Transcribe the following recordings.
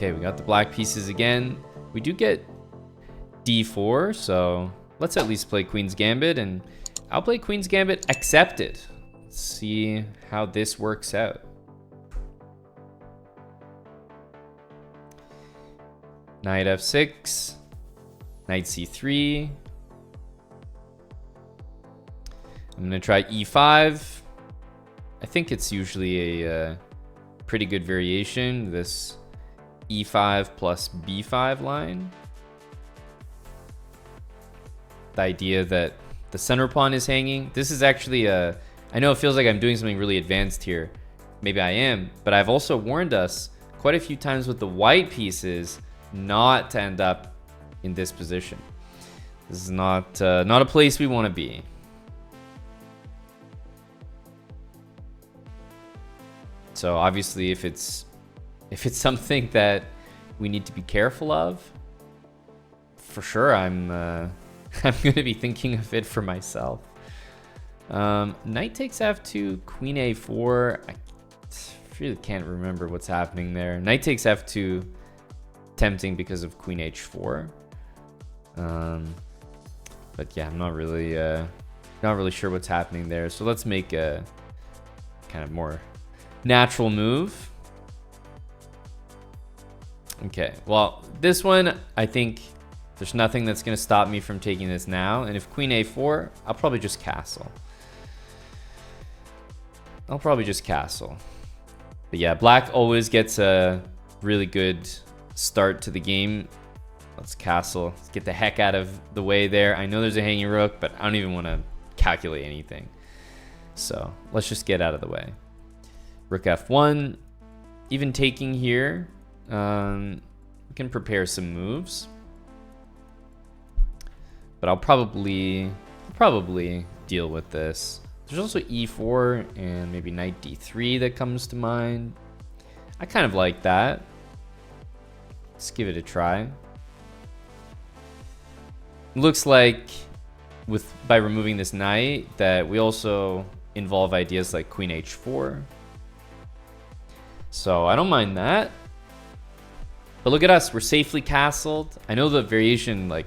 Okay, we got the black pieces again. We do get d4, so let's at least play Queen's Gambit, and I'll play Queen's Gambit accepted. Let's see how this works out. Knight f6, knight c3. I'm gonna try e5. I think it's usually a pretty good variation, this e5 plus b5 line. The idea that the center pawn is hanging. This is actually I know it feels like I'm doing something really advanced here. Maybe I am, but I've also warned us quite a few times with the white pieces not to end up in this position. This is not a place we want to be. So obviously, if it's something that we need to be careful of, for sure, I'm going to be thinking of it for myself. Knight takes f2, queen a4. I really can't remember what's happening there. Knight takes f2, tempting because of queen h4. But yeah, I'm not really sure what's happening there. So let's make a kind of more natural move. Okay, well, this one, I think there's nothing that's going to stop me from taking this now. And if queen a4, I'll probably just castle. But yeah, black always gets a really good start to the game. Let's castle. Let's get the heck out of the way there. I know there's a hanging rook, but I don't even want to calculate anything. So let's just get out of the way. Rook f1. Even taking here, we can prepare some moves. But I'll probably deal with this. There's also e4 and maybe knight d3 that comes to mind. I kind of like that. Let's give it a try. Looks like by removing this knight that we also involve ideas like queen h4. So I don't mind that. But look at us, we're safely castled. I know the variation like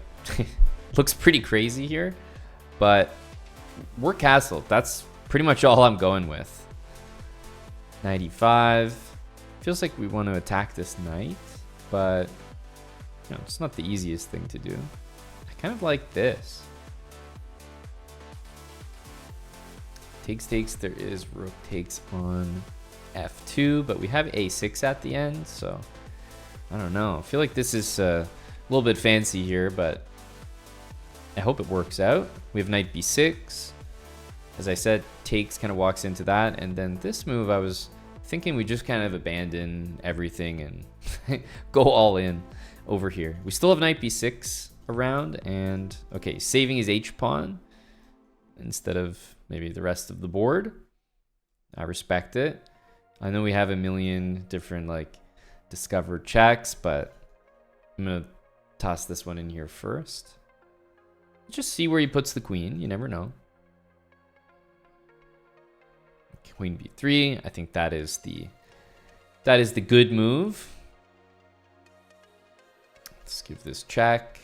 looks pretty crazy here, but we're castled. That's pretty much all I'm going with. Knight e5. Feels like we want to attack this knight, but you know, it's not the easiest thing to do. I kind of like this. Takes, there is rook takes on f2, but we have a6 at the end, so I don't know. I feel like this is a little bit fancy here, but I hope it works out. We have knight b6. As I said, takes kind of walks into that, and then this move I was thinking we just kind of abandon everything and go all in over here. We still have knight b6 around, and okay, saving his h-pawn instead of maybe the rest of the board. I respect it. I know we have a million different like discovered checks, but I'm gonna toss this one in here first. Just see where he puts the queen. You never know. Queen b3. I think that is the good move. Let's give this check.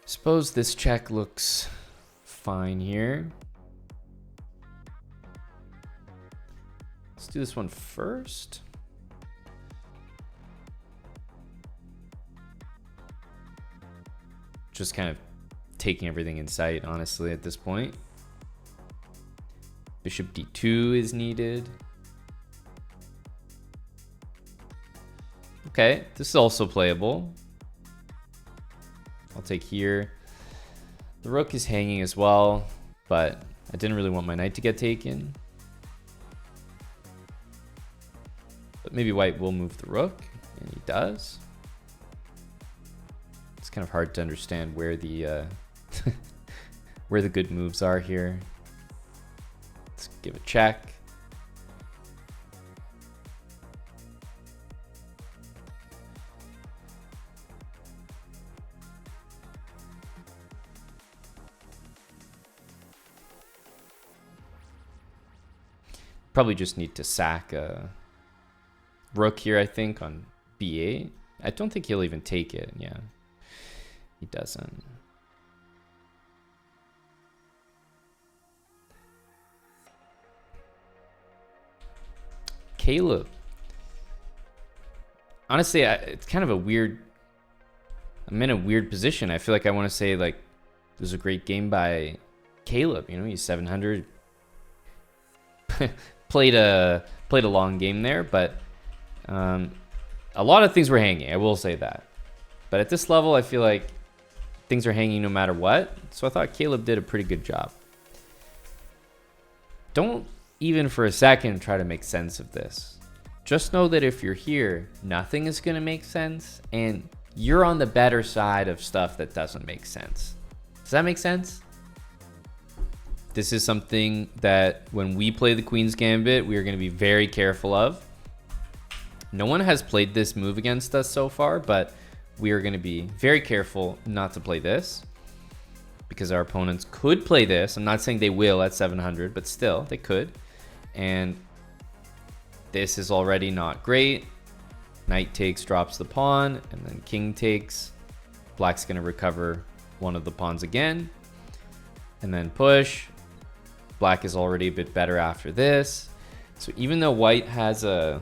Suppose this check looks fine here. Let's do this one first. Just kind of taking everything in sight, honestly, at this point. Bishop d2 is needed. Okay, this is also playable. I'll take here. The rook is hanging as well, but I didn't really want my knight to get taken. But maybe white will move the rook, and he does. It's kind of hard to understand where the where the good moves are here. Let's give a check. Probably just need to sack a rook here, I think, on b8. I don't think he'll even take it. Yeah, he doesn't. Caleb. Honestly, it's kind of a weird... I'm in a weird position. I feel like I want to say, like, it was a great game by Caleb. You know, he's 700. played a long game there, but a lot of things were hanging. I will say that. But at this level, I feel like things are hanging no matter what. So I thought Caleb did a pretty good job. Don't even for a second try to make sense of this. Just know that if you're here, nothing is going to make sense, and you're on the better side of stuff that doesn't make sense. Does that make sense? This is something that when we play the Queen's Gambit, we are going to be very careful of. No one has played this move against us so far, but we are going to be very careful not to play this, because our opponents could play this. I'm not saying they will at 700, but still, they could. And this is already not great. Knight takes, drops the pawn, and then king takes. Black's going to recover one of the pawns again, and then push. Black is already a bit better after this. So even though white has a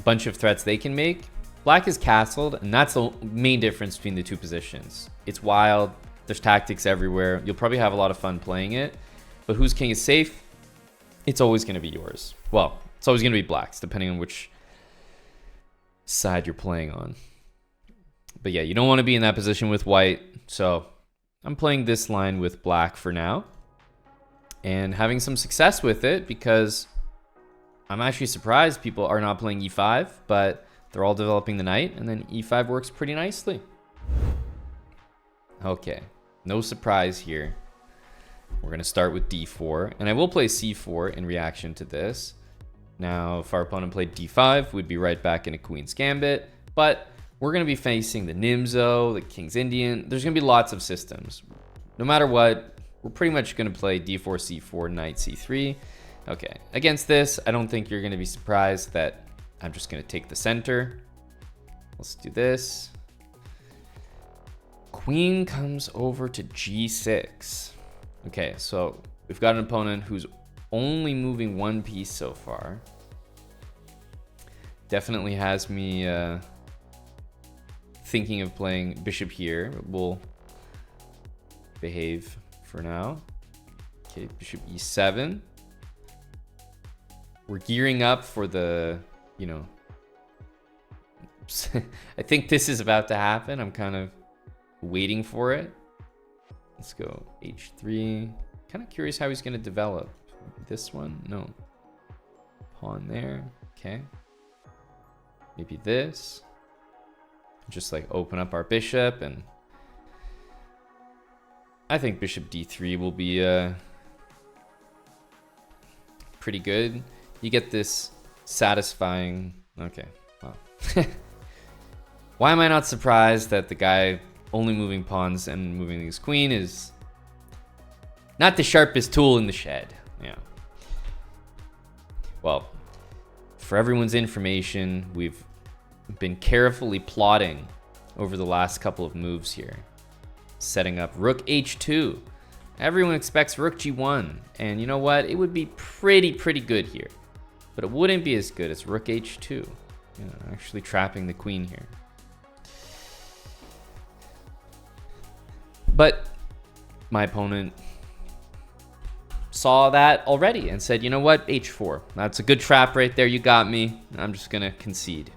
bunch of threats they can make, black is castled, and that's the main difference between the two positions. It's wild. There's tactics everywhere. You'll probably have a lot of fun playing it, but whose king is safe? It's always going to be yours. Well, it's always going to be black's, depending on which side you're playing on. But yeah, you don't want to be in that position with white. So I'm playing this line with black for now and having some success with it, because I'm actually surprised people are not playing e5, but they're all developing the knight, and then e5 works pretty nicely. Okay, no surprise here. We're going to start with d4, and I will play c4 in reaction to this. Now, if our opponent played d5, we'd be right back in a Queen's Gambit, but we're going to be facing the Nimzo, the King's Indian. There's going to be lots of systems. No matter what, we're pretty much going to play d4, c4, knight, c3. Okay, against this, I don't think you're going to be surprised that I'm just going to take the center. Let's do this. Queen comes over to g6. Okay, so we've got an opponent who's only moving one piece so far. Definitely has me thinking of playing bishop here. We'll behave for now. Okay, bishop e7. We're gearing up for the, I think this is about to happen. I'm kind of waiting for it. Let's go h3. Kind of curious how he's going to develop. This one? No. Pawn there. Okay. Maybe this. Just like open up our bishop, and I think bishop d3 will be pretty good. You get this satisfying... Okay, well. Why am I not surprised that the guy only moving pawns and moving his queen is not the sharpest tool in the shed? Yeah. Well, for everyone's information, we've been carefully plotting over the last couple of moves here. Setting up rook h2. Everyone expects rook g1. And you know what? It would be pretty good here. But it wouldn't be as good as rook h2. Actually trapping the queen here. But my opponent saw that already and said, you know what? h4. That's a good trap right there. You got me. I'm just going to concede.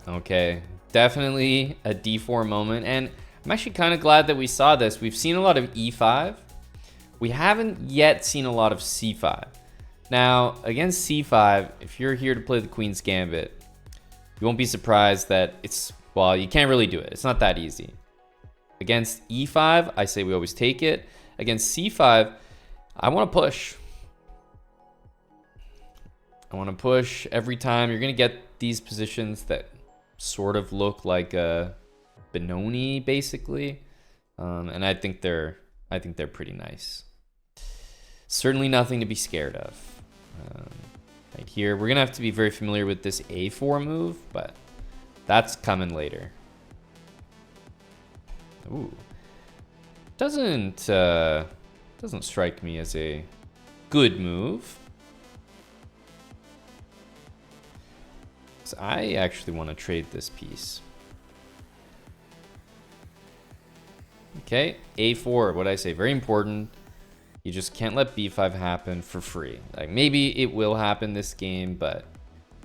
Okay, definitely a d4 moment. And I'm actually kind of glad that we saw this. We've seen a lot of e5. We haven't yet seen a lot of c5. Now, against c5, if you're here to play the Queen's Gambit, you won't be surprised that well, you can't really do it. It's not that easy. Against e5, I say we always take it. Against c5, I want to push. I want to push every time. You're going to get these positions that sort of look like a Benoni, basically. And I think they're I think they're pretty nice. Certainly nothing to be scared of. Right here, we're gonna have to be very familiar with this A4 move, but that's coming later. Ooh, doesn't strike me as a good move. So I actually want to trade this piece. Okay, A4. What I say, very important. You just can't let B5 happen for free. Like, maybe it will happen this game, but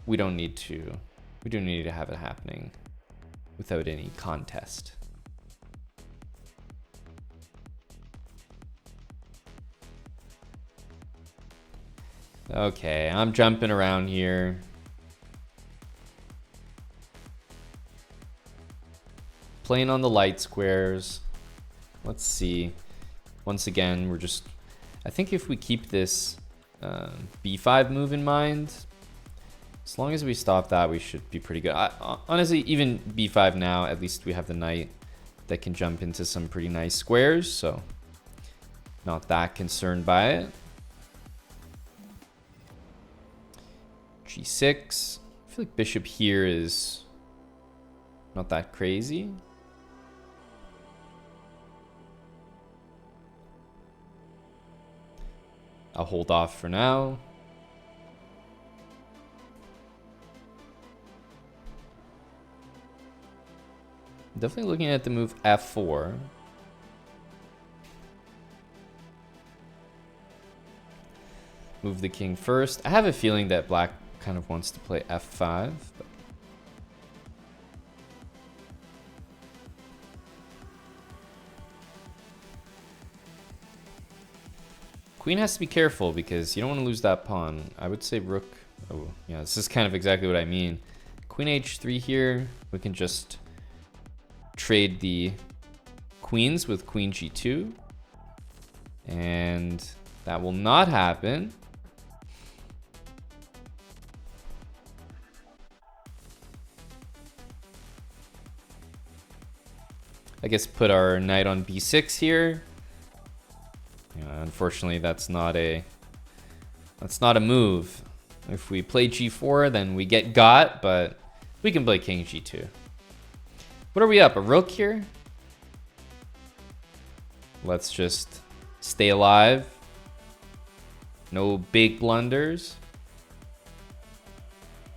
we don't need to. We don't need to have it happening without any contest. Okay, I'm jumping around here. Playing on the light squares. Let's see. Once again, we're just... I think if we keep this B5 move in mind, as long as we stop that, we should be pretty good. Honestly, even B5 now, at least we have the knight that can jump into some pretty nice squares, so not that concerned by it. G6. I feel like bishop here is not that crazy. I'll hold off for now. Definitely looking at the move F4. Move the king first. I have a feeling that black kind of wants to play F5. But queen has to be careful because you don't want to lose that pawn. I would say rook. Oh, yeah, this is kind of exactly what I mean. Queen H3 here. We can just trade the queens with queen G2. And that will not happen. I guess put our knight on B6 here. Unfortunately, that's not a move. If we play G4, then we get got, but we can play King G2. What are we up? A rook here? Let's just stay alive. No big blunders.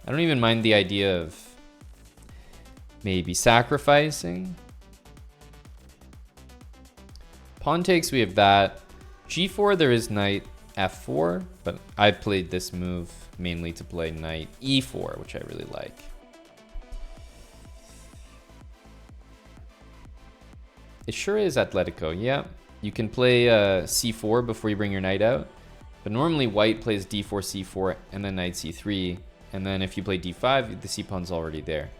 I don't even mind the idea of maybe sacrificing. Pawn takes, we have that. G4, there is knight F4, but I played this move mainly to play knight E4, which I really like. It sure is Atletico, yeah. You can play C4 before you bring your knight out, but normally white plays D4, C4, and then knight C3, and then if you play D5, the C pawn's already there.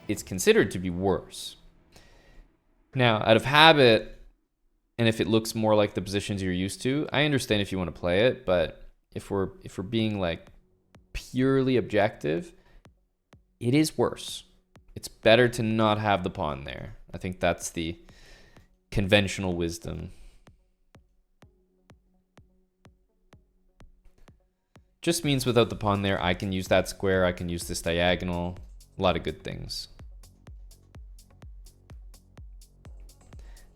It's considered to be worse. Now, out of habit, and if it looks more like the positions you're used to, I understand if you want to play it, but if we're being like purely objective, it is worse. It's better to not have the pawn there. I think that's the conventional wisdom. Just means without the pawn there, I can use that square, I can use this diagonal, a lot of good things.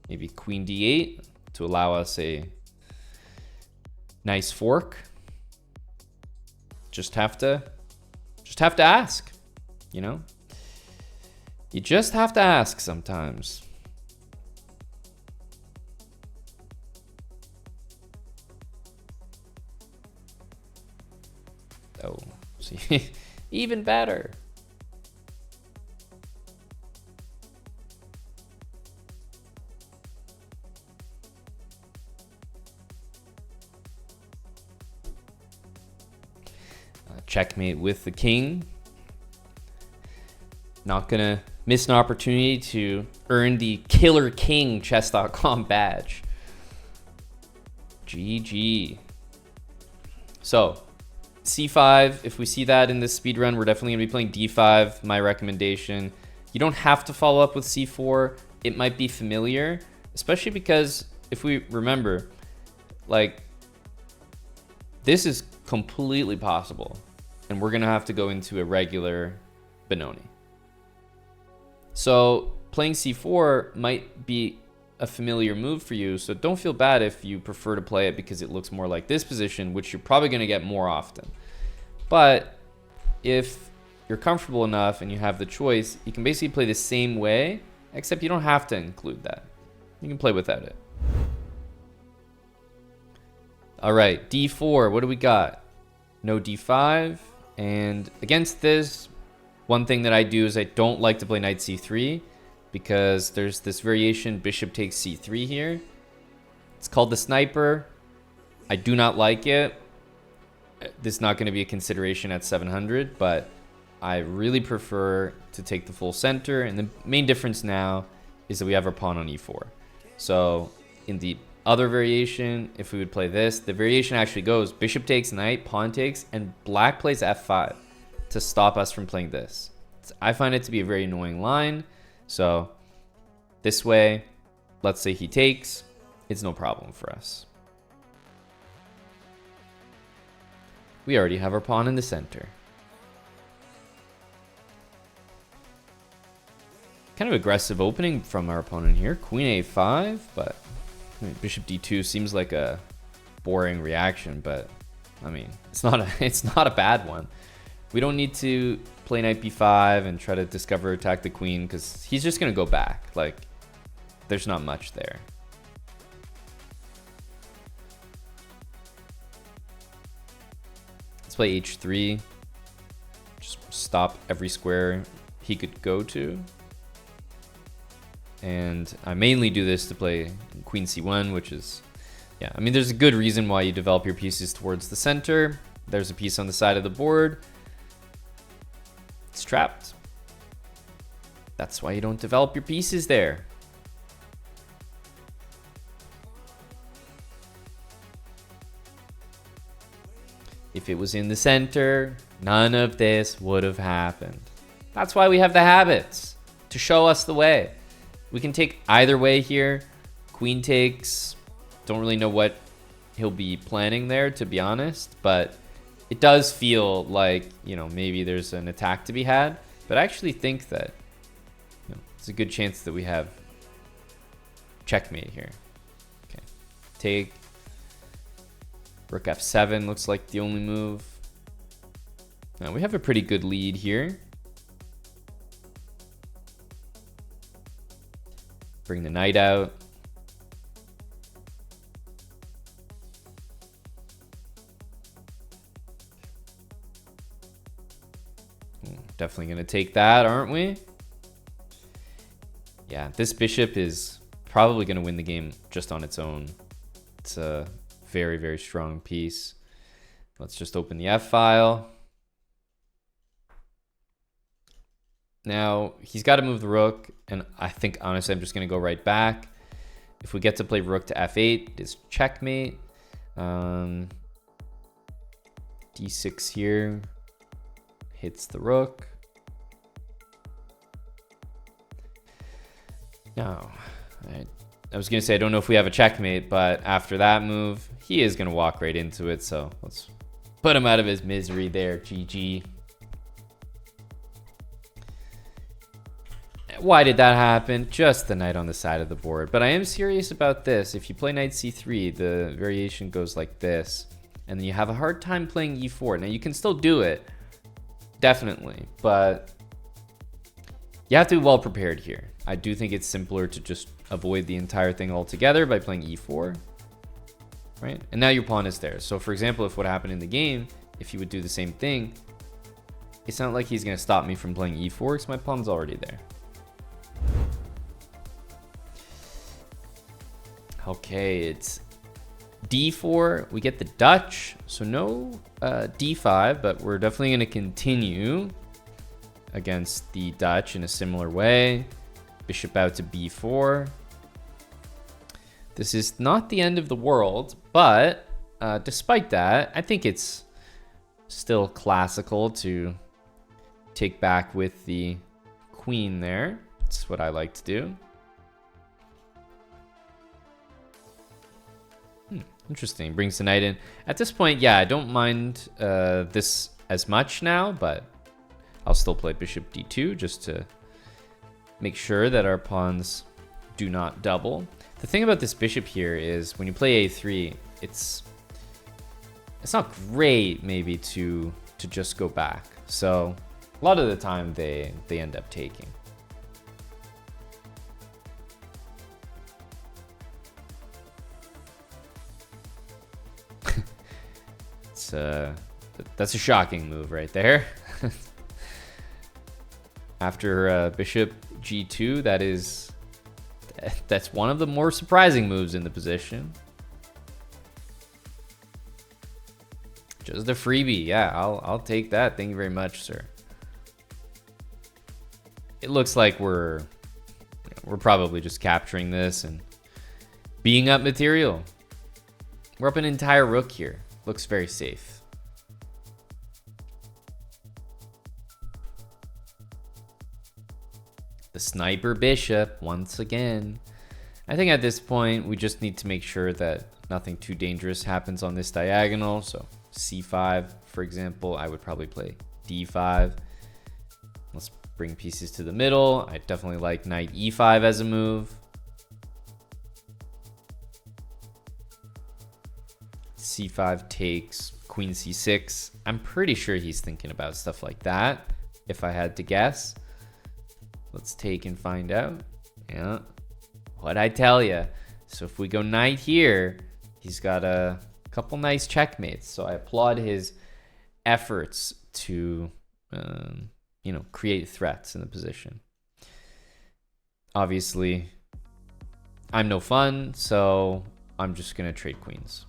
Maybe queen d8 to allow us a nice fork. Just have to ask, you know? You just have to ask sometimes. Oh, see, even better. Checkmate with the king. Not gonna miss an opportunity to earn the Killer King chess.com badge. GG. So, C5, if we see that in this speed run, we're definitely gonna be playing D5, my recommendation. You don't have to follow up with C4. It might be familiar, especially because if we remember, like, this is completely possible, and we're gonna have to go into a regular Benoni. So playing c4 might be a familiar move for you, so don't feel bad if you prefer to play it because it looks more like this position, which you're probably gonna get more often. But if you're comfortable enough and you have the choice, you can basically play the same way, except you don't have to include that. You can play without it. All right, d4, what do we got? No d5, and against this, one thing that I do is I don't like to play knight c3 because there's this variation, bishop takes c3 here. It's called the sniper. I do not like it. This is not going to be a consideration at 700, but I really prefer to take the full center, and the main difference now is that we have our pawn on e4. So in the other variation, if we would play this, the variation actually goes bishop takes knight, pawn takes, and black plays f5 to stop us from playing this. I find it to be a very annoying line. So this way, let's say he takes, it's no problem for us. We already have our pawn in the center. Kind of aggressive opening from our opponent here. Queen a5, but I mean, bishop d2 seems like a boring reaction, but I mean, it's not a bad one. We don't need to play knight b5 and try to discover attack the queen because he's just gonna go back. Like, there's not much there. Let's play h3. Just stop every square he could go to. And I mainly do this to play queen c1, which is, yeah, I mean, there's a good reason why you develop your pieces towards the center. There's a piece on the side of the board. It's trapped. That's why you don't develop your pieces there. If it was in the center, none of this would have happened. That's why we have the habits, to show us the way. We can take either way here. Queen takes. Don't really know what he'll be planning there, to be honest. But it does feel like, you know, maybe there's an attack to be had. But I actually think that, you know, it's a good chance that we have checkmate here. Okay. Take. Rook f7 looks like the only move. Now we have a pretty good lead here. Bring the knight out. Definitely going to take that, aren't we? Yeah, this bishop is probably going to win the game just on its own. It's a very, very strong piece. Let's just open the F file. Now, he's got to move the rook, and I think, honestly, I'm just going to go right back. If we get to play rook to f8, it's checkmate. d6 here. Hits the rook. No. I was going to say, I don't know if we have a checkmate, but after that move, he is going to walk right into it. So let's put him out of his misery there. GG. Why did that happen? Just the knight on the side of the board. But I am serious about this. If you play knight c3, the variation goes like this. And then you have a hard time playing e4. Now, you can still do it. Definitely. But you have to be well prepared here. I do think it's simpler to just avoid the entire thing altogether by playing e4. Right? And now your pawn is there. So, for example, if what happened in the game, if you would do the same thing, it's not like he's going to stop me from playing e4 because my pawn's already there. Okay, it's d4. We get the Dutch, so no d5, but we're definitely going to continue against the Dutch in a similar way. Bishop out to b4. This is not the end of the world, but despite that, I think it's still classical to take back with the queen there. That's what I like to do. Interesting. Brings the knight in. At this point, yeah, I don't mind this as much now, but I'll still play bishop d2 just to make sure that our pawns do not double. The thing about this bishop here is when you play a3, it's not great maybe to just go back. So a lot of the time they end up taking. That's a shocking move right there. After bishop g2, that's one of the more surprising moves in the position. Just a freebie. Yeah, I'll take that. Thank you very much, sir. It looks like we're probably just capturing this and being up material. We're up an entire rook here. Looks very safe. The sniper bishop once again. I think at this point we just need to make sure that nothing too dangerous happens on this diagonal. So c5, for example, I would probably play d5. Let's bring pieces to the middle. I definitely like knight e5 as a move. c5 takes, queen c6. I'm pretty sure he's thinking about stuff like that, if I had to guess. Let's take and find out. Yeah, what'd I tell you? So if we go knight here, he's got a couple nice checkmates. So I applaud his efforts to, you know, create threats in the position. Obviously, I'm no fun, so I'm just gonna trade queens.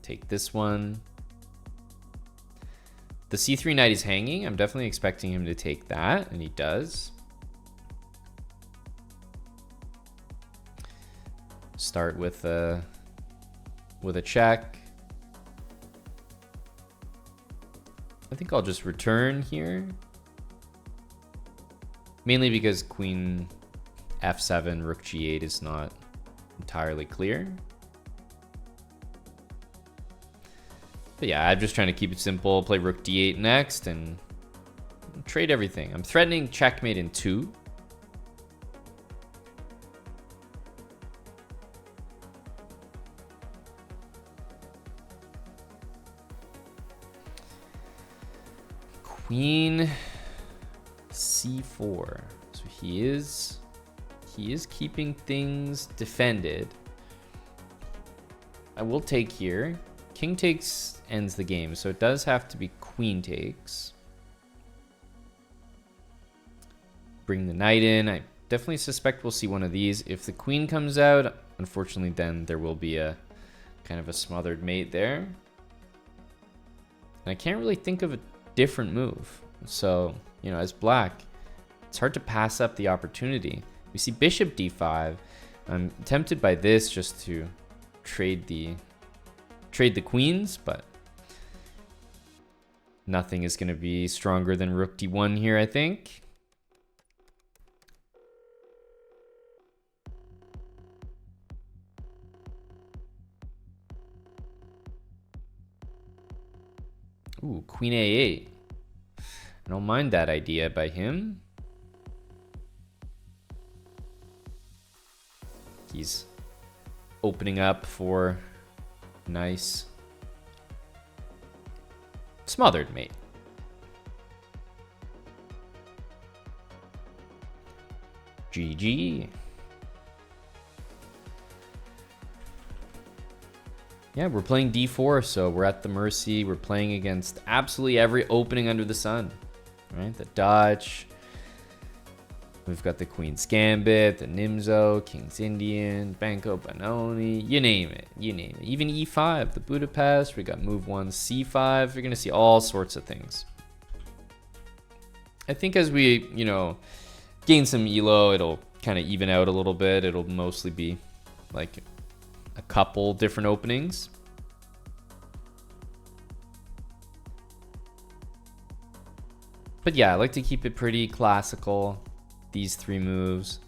Take this one. The c3 knight is hanging. I'm definitely expecting him to take that, and he does. Start with a check. I think I'll just return here. Mainly because queen f7, rook g8 is not entirely clear. But yeah, I'm just trying to keep it simple. Play rook d8 next and trade everything. I'm threatening checkmate in 2. Queen c4. So he is keeping things defended. I will take here. King takes ends the game, so it does have to be queen takes. Bring the knight in. I definitely suspect we'll see one of these. If the queen comes out, unfortunately, then there will be a kind of a smothered mate there. And I can't really think of a different move. So, you know, as black, it's hard to pass up the opportunity. We see bishop d5. I'm tempted by this just to trade the queens, but nothing is going to be stronger than rook d1 here, I think. Ooh, queen a8. I don't mind that idea by him. He's opening up for nice smothered mate. GG. Yeah, we're playing d4, so we're at the mercy. We're playing against absolutely every opening under the sun. Right? The Dutch. We've got the Queen's Gambit, the Nimzo, King's Indian, Banco Benoni, you name it, you name it. Even E5, the Budapest, we got move 1, C5. You're going to see all sorts of things. I think as we, you know, gain some ELO, it'll kind of even out a little bit. It'll mostly be like a couple different openings. But yeah, I like to keep it pretty classical, these 3 moves.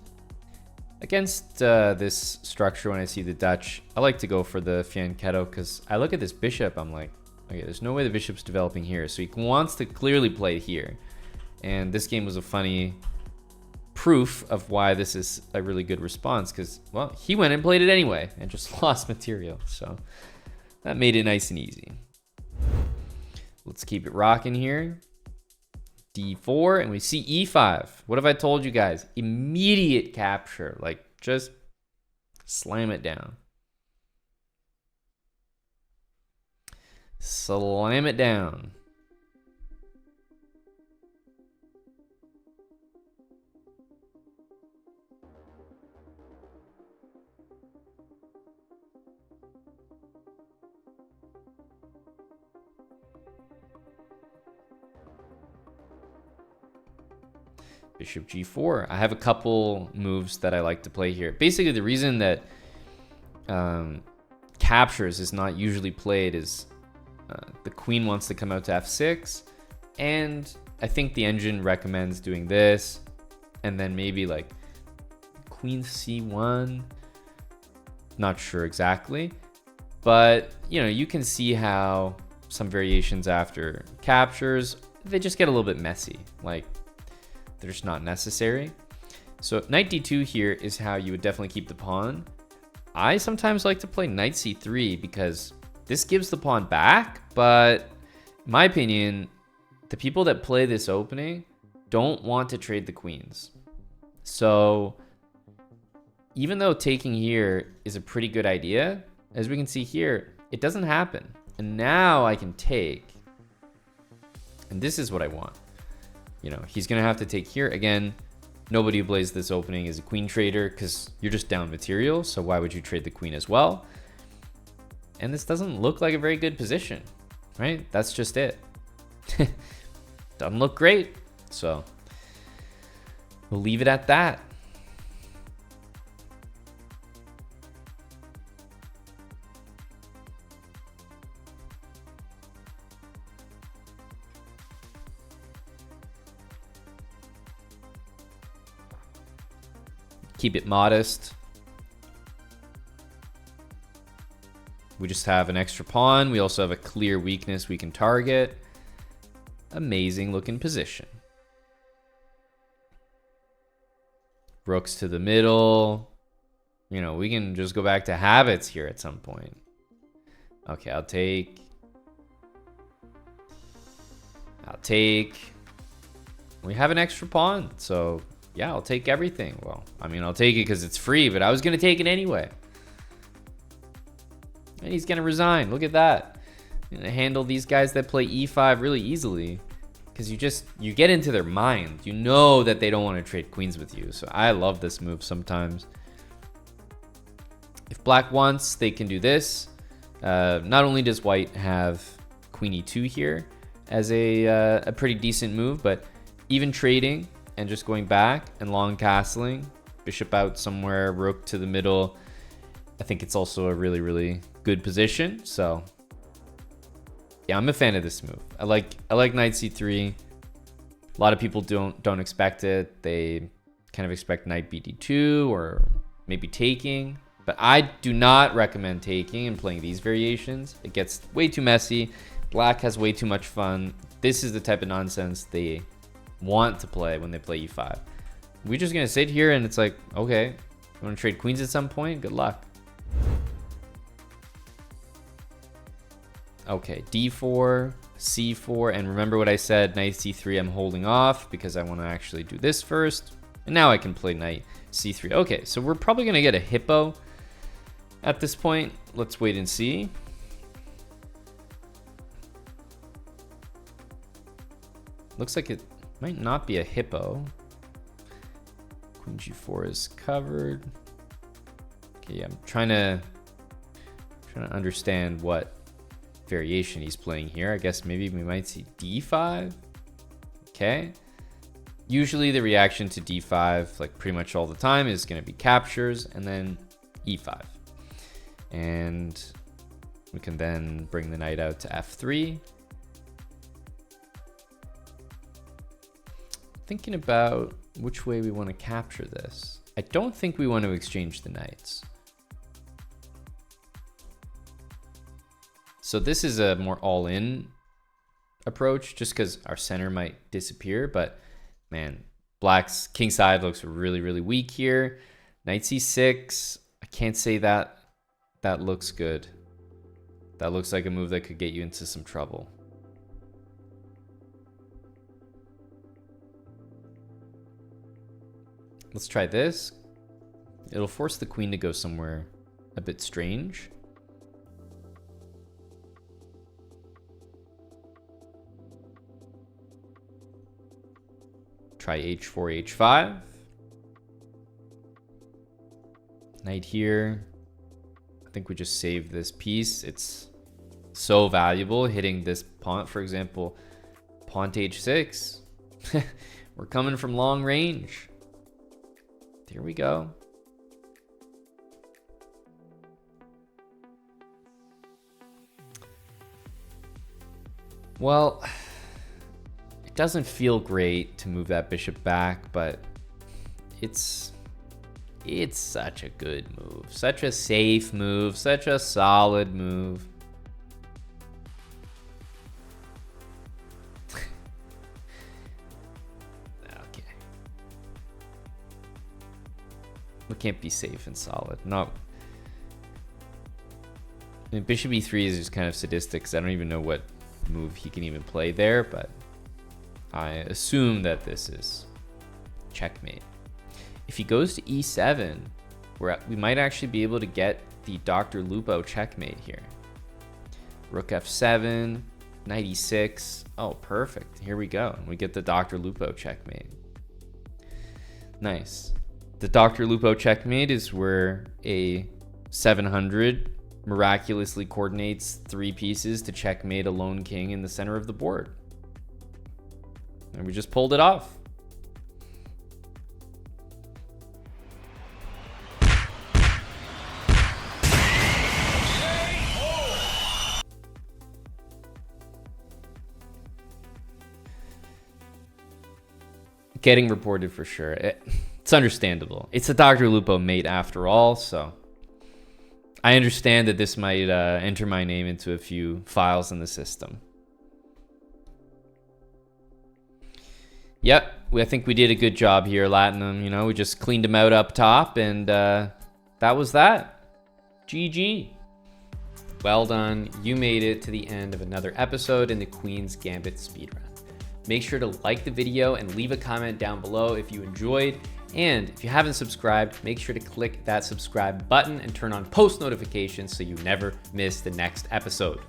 Against this structure, when I see the Dutch, I like to go for the fianchetto because I look at this bishop, I'm like, okay, there's no way the bishop's developing here. So he wants to clearly play here. And this game was a funny proof of why this is a really good response because, well, he went and played it anyway and just lost material. So that made it nice and easy. Let's keep it rocking here. D4, and we see E5. What have I told you guys? Immediate capture, like just slam it down. Slam it down. Bishop G4. I have a couple moves that I like to play here. Basically, the reason that captures is not usually played is the queen wants to come out to F6, and I think the engine recommends doing this, and then maybe like queen C1. Not sure exactly, but you know, you can see how some variations after captures, they just get a little bit messy. Like, they're just not necessary. So knight d2 here is how you would definitely keep the pawn. I sometimes like to play knight c3 because this gives the pawn back, but in my opinion, the people that play this opening don't want to trade the queens. So even though taking here is a pretty good idea, as we can see here, it doesn't happen. And now I can take, and this is what I want. You know, he's gonna have to take here. Again, nobody who plays this opening is a queen trader because you're just down material, so why would you trade the queen as well? And this doesn't look like a very good position, right? That's just it. Doesn't look great, so we'll leave it at that. Keep it modest. We just have an extra pawn. We also have a clear weakness we can target. Amazing looking position. Rooks to the middle. You know, we can just go back to habits here at some point. Okay, I'll take. We have an extra pawn, so yeah, I'll take everything. Well, I mean, I'll take it because it's free, but I was going to take it anyway. And he's going to resign. Look at that. Going to handle these guys that play E5 really easily because you get into their mind. You know that they don't want to trade queens with you. So I love this move sometimes. If black wants, they can do this. Not only does white have queen E2 here as a pretty decent move, but even trading and just going back and long castling, bishop out somewhere, rook to the middle. I think it's also a really, really good position. So yeah, I'm a fan of this move. I like knight c3. A lot of people don't expect it. They kind of expect knight bd2 or maybe taking. But I do not recommend taking and playing these variations. It gets way too messy. Black has way too much fun. This is the type of nonsense they want to play when they play e5. We're just gonna sit here and it's like, okay, you want to trade queens at some point? Good luck. Okay, d4, c4, and remember what I said, knight c3 I'm holding off because I want to actually do this first. And now I can play knight c3. Okay, so we're probably gonna get a hippo at this point. Let's wait and see. Looks like it might not be a hippo. Queen g4 is covered. Okay, I'm trying to understand what variation he's playing here. I guess maybe we might see d5. Okay. Usually the reaction to d5, like pretty much all the time, is going to be captures and then e5. And we can then bring the knight out to f3. thinking about which way we want to capture this. I don't think we want to exchange the knights. So this is a more all-in approach, just because our center might disappear. But man, black's kingside looks really, really weak here. Knight c6. I can't say that that looks good. That looks like a move that could get you into some trouble. Let's try this. It'll force the queen to go somewhere a bit strange. Try h4, h5. Knight here. I think we just save this piece. It's so valuable hitting this pawn. For example, pawn to h6. We're coming from long range. Here we go. Well, it doesn't feel great to move that bishop back, but it's such a good move, such a safe move, such a solid move. Okay. We can't be safe and solid. No. I mean, bishop e3 is just kind of sadistic because I don't even know what move he can even play there, but I assume that this is checkmate. If he goes to e7, we might actually be able to get the Dr. Lupo checkmate here. Rook f7, knight e6. Oh, perfect. Here we go. We get the Dr. Lupo checkmate. Nice. The Dr. Lupo checkmate is where a 700 miraculously coordinates 3 pieces to checkmate a lone king in the center of the board. And we just pulled it off. Getting reported for sure. It's understandable. It's a Dr. Lupo mate after all, so I understand that this might enter my name into a few files in the system. Yep, I think we did a good job here, Latinum. You know, we just cleaned him out up top, and that was that. GG. Well done. You made it to the end of another episode in the Queen's Gambit speedrun. Make sure to like the video and leave a comment down below if you enjoyed. And if you haven't subscribed, make sure to click that subscribe button and turn on post notifications so you never miss the next episode.